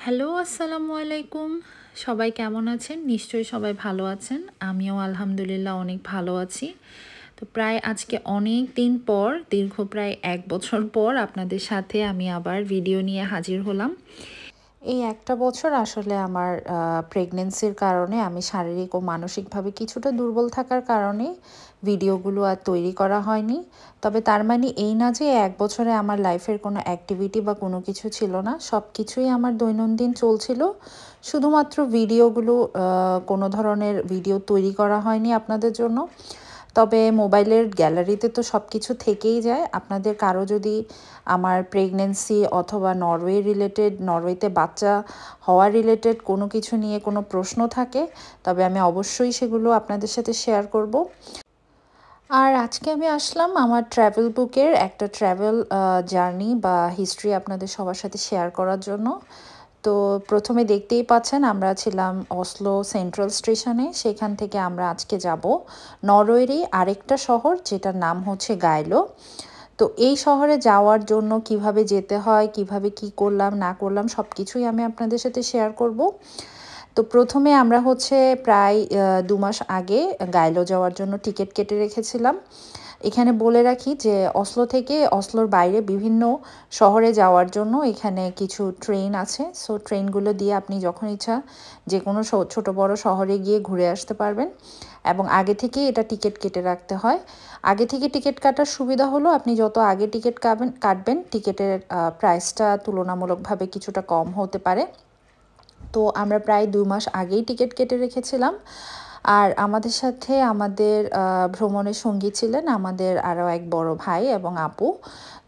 Hello, আসসালামু আলাইকুম। সবাই কেমন আছেন? নিশ্চয়ই সবাই ভালো আছেন। আমিও আলহামদুলিল্লাহ অনেক ভালো আছি। তো প্রায় আজকে অনেক দিন পর, দীর্ঘ প্রায় ১ বছর পর আপনাদের সাথে আমি আবার ভিডিও নিয়ে হাজির হলাম। এই একটা বছর আসলে আমার প্রেগনেন্সির কারণে আমি শারীরিক ও মানসিকভাবে কিছুটা দুর্বল থাকার কারণে ভিডিওগুলো আর তৈরি করা হয়নি। তবে তার মানে এই না যে ১ বছরে আমার লাইফের কোনো অ্যাক্টিভিটি বা কোনো কিছু ছিল না। সব কিছুই আমার দৈনন্দিন চলছিল। শুধুমাত্র ভিডিওগুলো কোনো ধরনের ভিডিও তৈরি করা হয়নি আপনাদের জন্য। তবে মোবাইলের গ্যালারিতে তো সব কিছু থেকেই যায়। আপনাদের কারো যদি আমার প্রেগনেন্সি অথবা নরওয়েতে বাচ্চা হওয়া রিলেটেড কোনো কিছু নিয়ে কোনো প্রশ্ন থাকে, তবে আমি অবশ্যই সেগুলো আপনাদের সাথে শেয়ার করব। আর আজকে আমি আসলাম আমার ট্রাভেল বুকের একটা ট্রাভেল জার্নি বা হিস্ট্রি আপনাদের সবার সাথে শেয়ার করার জন্য। তো প্রথমে দেখতেই পাচ্ছেন আমরা ছিলাম অসলো সেন্ট্রাল স্টেশনে। সেখান থেকে আমরা আজকে যাব নরওয়েরই আরেকটা শহর, যেটার নাম হচ্ছে গাইলো। তো এই শহরে যাওয়ার জন্য কিভাবে যেতে হয়, কিভাবে কি করলাম না করলাম সব কিছুই আমি আপনাদের সাথে শেয়ার করব। তো প্রথমে আমরা হচ্ছে প্রায় ২ মাস আগে গাইলো যাওয়ার জন্য টিকিট কেটে রেখেছিলাম। এখানে বলে রাখি যে অসলোর বাইরে বিভিন্ন শহরে যাওয়ার জন্য এখানে কিছু ট্রেন আছে। সো ট্রেনগুলো দিয়ে আপনি যখন ইচ্ছা যে কোনো ছোট বড় শহরে গিয়ে ঘুরে আসতে পারবেন, এবং আগে থেকেই এটা টিকিট কেটে রাখতে হয়। আগে থেকে টিকিট কাটার সুবিধা হলো আপনি যত আগে টিকিট কাটবেন টিকিটের প্রাইসটা তুলনামূলকভাবে কিছুটা কম হতে পারে। তো আমরা প্রায় ২ মাস আগেই টিকিট কেটে রেখেছিলাম। আর আমাদের সাথে আমাদের ভ্রমণের সঙ্গী ছিলেন আমাদের আরও এক বড় ভাই এবং আপু।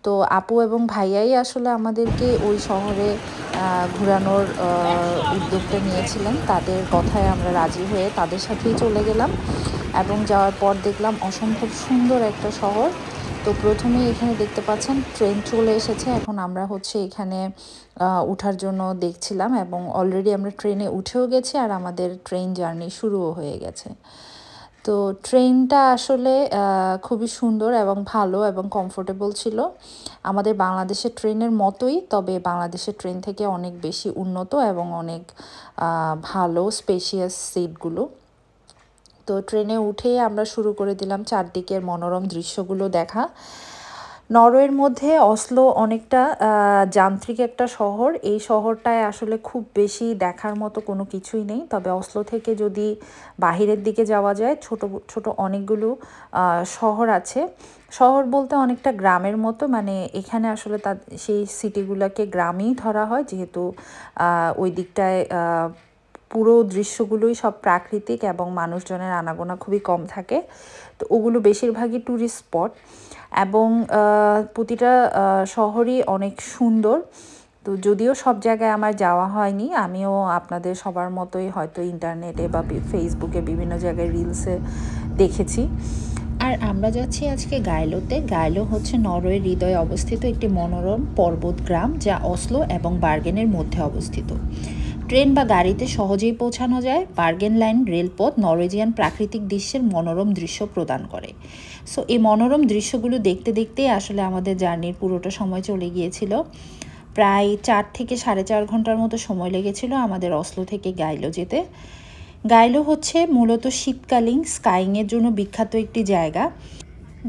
তো আপু এবং ভাইয়াই আসলে আমাদেরকে ওই শহরে ঘোরানোর উদ্যোগটা নিয়েছিলেন। তাদের কথায় আমরা রাজি হয়ে তাদের সাথেই চলে গেলাম এবং যাওয়ার পর দেখলাম অসম্ভব সুন্দর একটা শহর। তো প্রথমেই এখানে দেখতে পাচ্ছেন ট্রেন চলে এসেছে। এখন আমরা হচ্ছে এখানে ওঠার জন্য দেখছিলাম এবং অলরেডি আমরা ট্রেনে উঠেও গেছি আর আমাদের ট্রেন জার্নি শুরুও হয়ে গেছে। তো ট্রেনটা আসলে খুবই সুন্দর এবং ভালো এবং কমফোর্টেবল ছিল। আমাদের বাংলাদেশের ট্রেনের মতোই, তবে বাংলাদেশের ট্রেন থেকে অনেক বেশি উন্নত এবং অনেক ভালো স্পেশিয়াস সিটগুলো। তো ট্রেনে উঠে আমরা শুরু করে দিলাম চারদিকের মনোরম দৃশ্যগুলো দেখা। নরওয়ের মধ্যে অসলো অনেকটা যান্ত্রিক একটা শহর। এই শহরটায় আসলে খুব বেশি দেখার মতো কোনো কিছুই নেই। তবে অসলো থেকে যদি বাহিরের দিকে যাওয়া যায়, ছোট ছোট অনেকগুলো শহর আছে। শহর বলতে অনেকটা গ্রামের মতো, মানে এখানে আসলে সেই সিটিগুলোকে গ্রামেই ধরা হয়, যেহেতু ওই দিকটায় পুরো দৃশ্যগুলোই সব প্রাকৃতিক এবং মানুষজনের আনাগোনা খুবই কম থাকে। তো ওগুলো বেশিরভাগই ট্যুরিস্ট স্পট এবং প্রতিটা শহরই অনেক সুন্দর। তো যদিও সব জায়গায় আমার যাওয়া হয়নি, আমিও আপনাদের সবার মতোই হয়তো ইন্টারনেটে বা ফেসবুকে বিভিন্ন জায়গায় রিলসে দেখেছি। আর আমরা যাচ্ছি আজকে গাইলোতে। গাইলো হচ্ছে নরওয়ের হৃদয়ে অবস্থিত একটি মনোরম পর্বত গ্রাম, যা অসলো এবং বার্গেনের মধ্যে অবস্থিত। ট্রেন বা গাড়িতে সহজেই পৌঁছানো যায়। বার্গেন লাইন রেলপথ নরওয়েজিয়ান প্রাকৃতিক দৃশ্যের মনোরম দৃশ্য প্রদান করে। সো এই মনোরম দৃশ্যগুলো দেখতে দেখতেই আসলে আমাদের জার্নির পুরোটা সময় চলে গিয়েছিল। প্রায় ৪ থেকে ৪.৫ ঘন্টার মতো সময় লেগেছিল আমাদের অসলো থেকে গাইলো যেতে। গাইলো হচ্ছে মূলত শীতকালীন স্কাইংয়ের জন্য বিখ্যাত একটি জায়গা।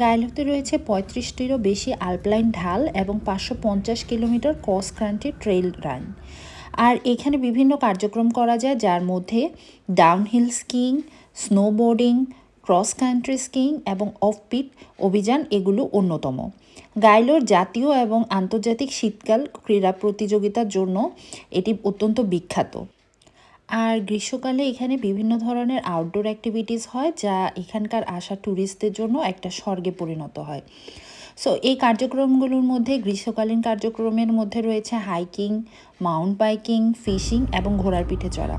গাইলোতে রয়েছে ৩৫টিরও বেশি আলপাইন ঢাল এবং ৫৫০ kilometre cross country trail run. আর এখানে বিভিন্ন কার্যক্রম করা যায়, যার মধ্যে downhill skiing, snowboarding, cross country skiing এবং অফবিট অভিযান এগুলো অন্যতম। গাইলোর জাতীয় এবং আন্তর্জাতিক শীতকাল ক্রীড়া প্রতিযোগিতার জন্য এটি অত্যন্ত বিখ্যাত। আর গ্রীষ্মকালে এখানে বিভিন্ন ধরনের আউটডোর অ্যাক্টিভিটিস হয়, যা এখানকার আসা ট্যুরিস্টদের জন্য একটা স্বর্গে পরিণত হয়। সো এই কার্যক্রমগুলোর মধ্যে গ্রীষ্মকালীন কার্যক্রমের মধ্যে রয়েছে হাইকিং, মাউন্ট বাইকিং, ফিশিং এবং ঘোড়ার পিঠে চড়া।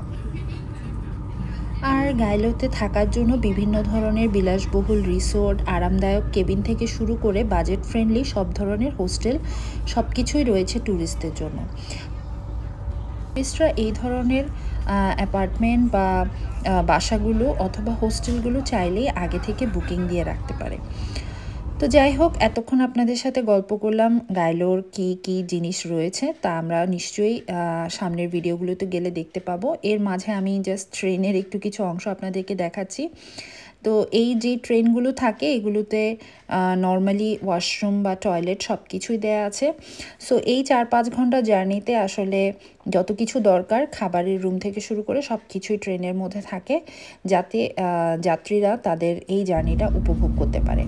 আর গাইলোতে থাকার জন্য বিভিন্ন ধরনের বিলাসবহুল রিসোর্ট, আরামদায়ক কেবিন থেকে শুরু করে বাজেট ফ্রেন্ডলি সব ধরনের হোস্টেল সব কিছুই রয়েছে ট্যুরিস্টদের জন্য। টুরিস্টরা এই ধরনের অ্যাপার্টমেন্ট বা বাসাগুলো অথবা হোস্টেলগুলো চাইলেই আগে থেকে বুকিং দিয়ে রাখতে পারে। তো যাই হোক, এতক্ষণ আপনাদের সাথে গল্প করলাম গাইলোর কি কি জিনিস রয়েছে, তা আমরা নিশ্চয়ই সামনের ভিডিওগুলোতে গেলে দেখতে পাবো। এর মাঝে আমি জাস্ট ট্রেনের একটু কিছু অংশ আপনাদেরকে দেখাচ্ছি। তো এই যে ট্রেনগুলো থাকে এগুলোতে নর্মালি ওয়াশরুম বা টয়লেট সব কিছুই দেয়া আছে। সো এই 4-5 ঘন্টা জার্নিতে আসলে যত কিছু দরকার খাবারের রুম থেকে শুরু করে সব কিছুই ট্রেনের মধ্যে থাকে, যাতে যাত্রীরা তাদের এই জার্নিটা উপভোগ করতে পারে।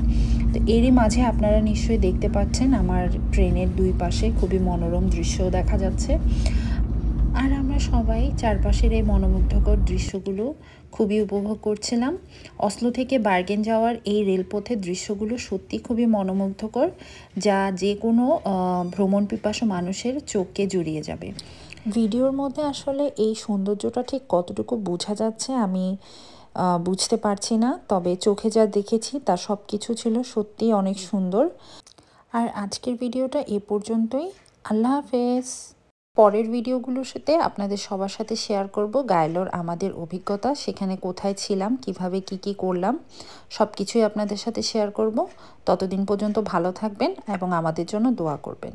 তো এরই মাঝে আপনারা নিশ্চয়ই দেখতে পাচ্ছেন আমার ট্রেনের দুই পাশে খুবই মনোরম দৃশ্যও দেখা যাচ্ছে। আর আমরা সবাই চারপাশের এই মনোমুগ্ধকর দৃশ্যগুলো খুবই উপভোগ করছিলাম। অসলো থেকে বার্গেন যাওয়ার এই রেলপথের দৃশ্যগুলো সত্যি খুবই মনোমুগ্ধকর, যা যে কোনো ভ্রমণ পিপাসু মানুষের চোখকে জুড়িয়ে যাবে। ভিডিওর মধ্যে আসলে এই সৌন্দর্যটা ঠিক কতটুকু বোঝা যাচ্ছে আমি বুঝতে পারছি না, তবে চোখে যা দেখেছি তা সব কিছু ছিল সত্যি অনেক সুন্দর। আর আজকের ভিডিওটা এ পর্যন্তই। আল্লাহ হাফেজ। পরের ভিডিওগুলোর সাথে আপনাদের সবার সাথে শেয়ার করব গাইলোর আমাদের অভিজ্ঞতা, সেখানে কোথায় ছিলাম, কিভাবে কি করলাম, সব কিছুই আপনাদের সাথে শেয়ার করব। ততদিন পর্যন্ত ভালো থাকবেন এবং আমাদের জন্য দোয়া করবেন।